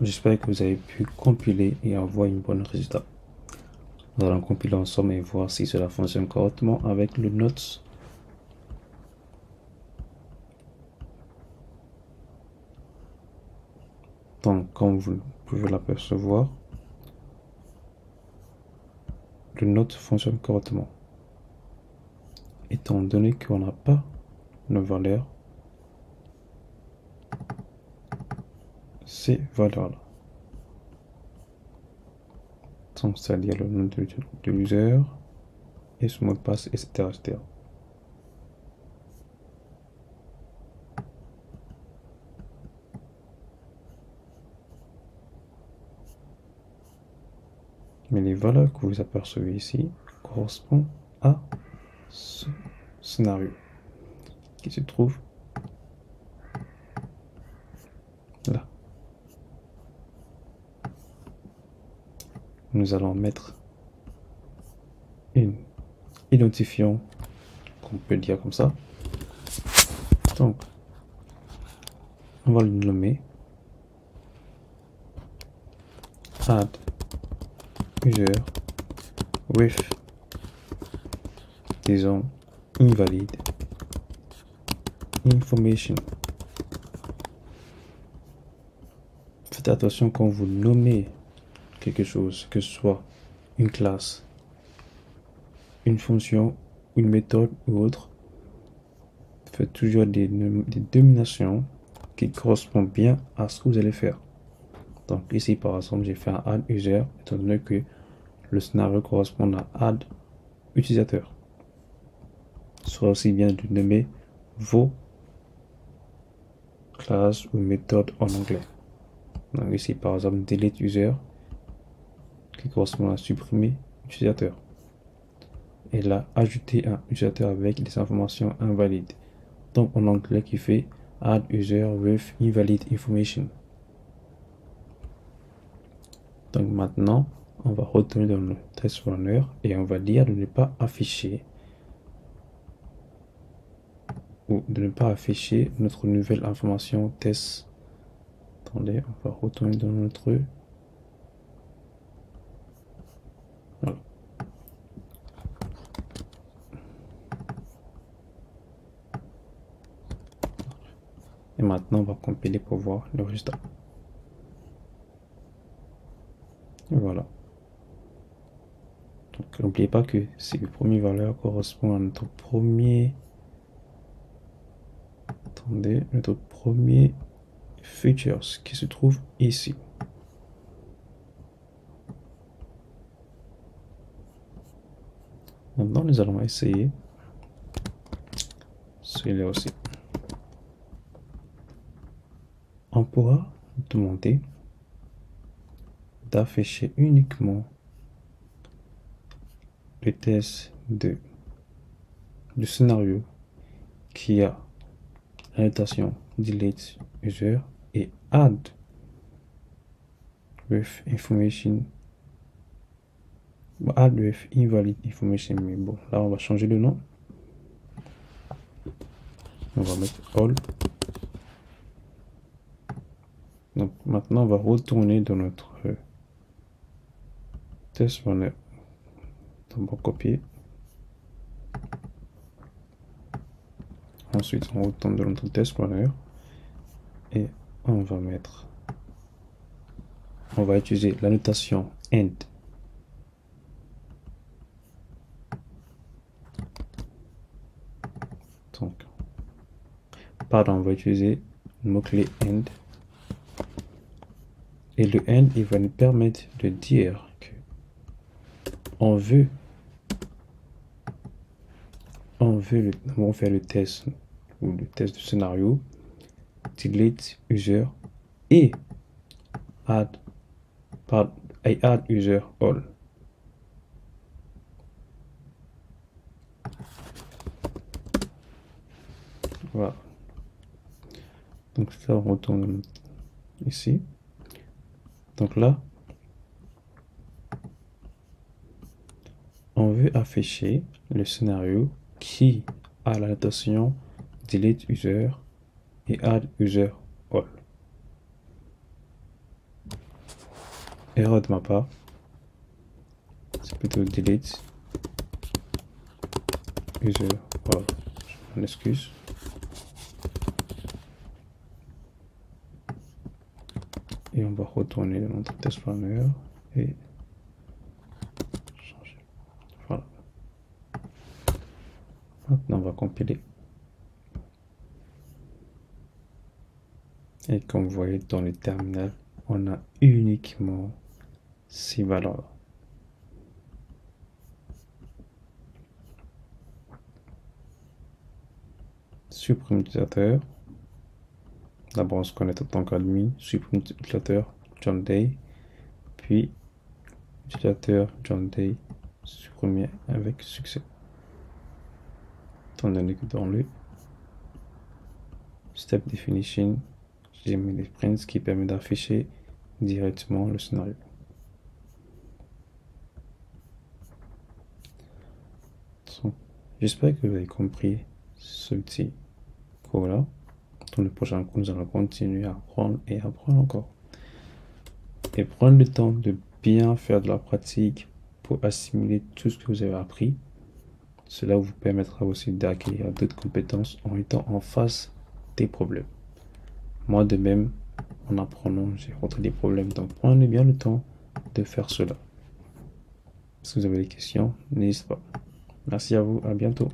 J'espère que vous avez pu compiler et avoir une bonne résultat. Nous allons compiler ensemble et voir si cela fonctionne correctement avec le Notes. Donc, comme vous pouvez l'apercevoir, le Note fonctionne correctement. Étant donné qu'on n'a pas de valeur, ces valeurs-là. Donc, c'est-à-dire le nom de l'user et son mot de passe, etc., etc. Mais les valeurs que vous apercevez ici correspondent à ce scénario qui se trouve là. Nous allons mettre une identifiant qu'on peut dire comme ça. Donc, on va le nommer add user with, disons, invalid information. Faites attention quand vous nommez quelque chose, que ce soit une classe, une fonction, une méthode ou autre. Faites toujours des dénominations qui correspondent bien à ce que vous allez faire. Donc ici par exemple j'ai fait un add user étant donné que le scénario correspond à add utilisateur. Ce sera aussi bien de nommer vos classes ou méthodes en anglais. Donc ici par exemple delete user qui correspond à supprimer utilisateur. Et là ajouter un utilisateur avec des informations invalides. Donc en anglais qui fait add user with invalid information. Donc maintenant, on va retourner dans le test runner et on va dire de ne pas afficher ou de ne pas afficher notre nouvelle information test. Attendez, on va retourner dans notre... Voilà. Et maintenant, on va compiler pour voir le résultat. Et voilà. Donc n'oubliez pas que si le premier valeur correspond à notre premier... Attendez, notre premier features qui se trouve ici. Maintenant, nous allons essayer celui-là aussi. On pourra demander d'afficher uniquement le test du scénario qui a la notation delete user et add with information, add with invalid information. Mais bon, là on va changer le nom. On va mettre all. Donc maintenant on va retourner dans notre test runner. On va copier. Ensuite on retourne dans notre test runner et on va utiliser la notation end. Donc, pardon, on va utiliser le mot-clé end. Et le end, il va nous permettre de dire que on veut faire le test ou le test de scénario, delete user et add user all. Voilà. Donc ça, on retourne ici. Donc là, on veut afficher le scénario qui a la notation delete user et add user all. Erreur de ma part, c'est plutôt delete user all. Je m'en excuse. Et on va retourner dans notre test planner et changer. Voilà. Maintenant, on va compiler. Et comme vous voyez dans le terminal, on a uniquement ces valeurs. Supprime utilisateur. D'abord, on se connecte en tant qu'admin. Supprime utilisateur John Day. Puis, utilisateur John Day supprimé avec succès. Étant donné que dans le step definition, j'ai mis des prints qui permettent d'afficher directement le scénario. J'espère que vous avez compris ce petit cours-là. Dans le prochain cours, nous allons continuer à apprendre et apprendre encore. Et prendre le temps de bien faire de la pratique pour assimiler tout ce que vous avez appris. Cela vous permettra aussi d'acquérir d'autres compétences en étant en face des problèmes. Moi, de même, en apprenant, j'ai rencontré des problèmes. Donc, prenez bien le temps de faire cela. Si vous avez des questions, n'hésitez pas. Merci à vous, à bientôt.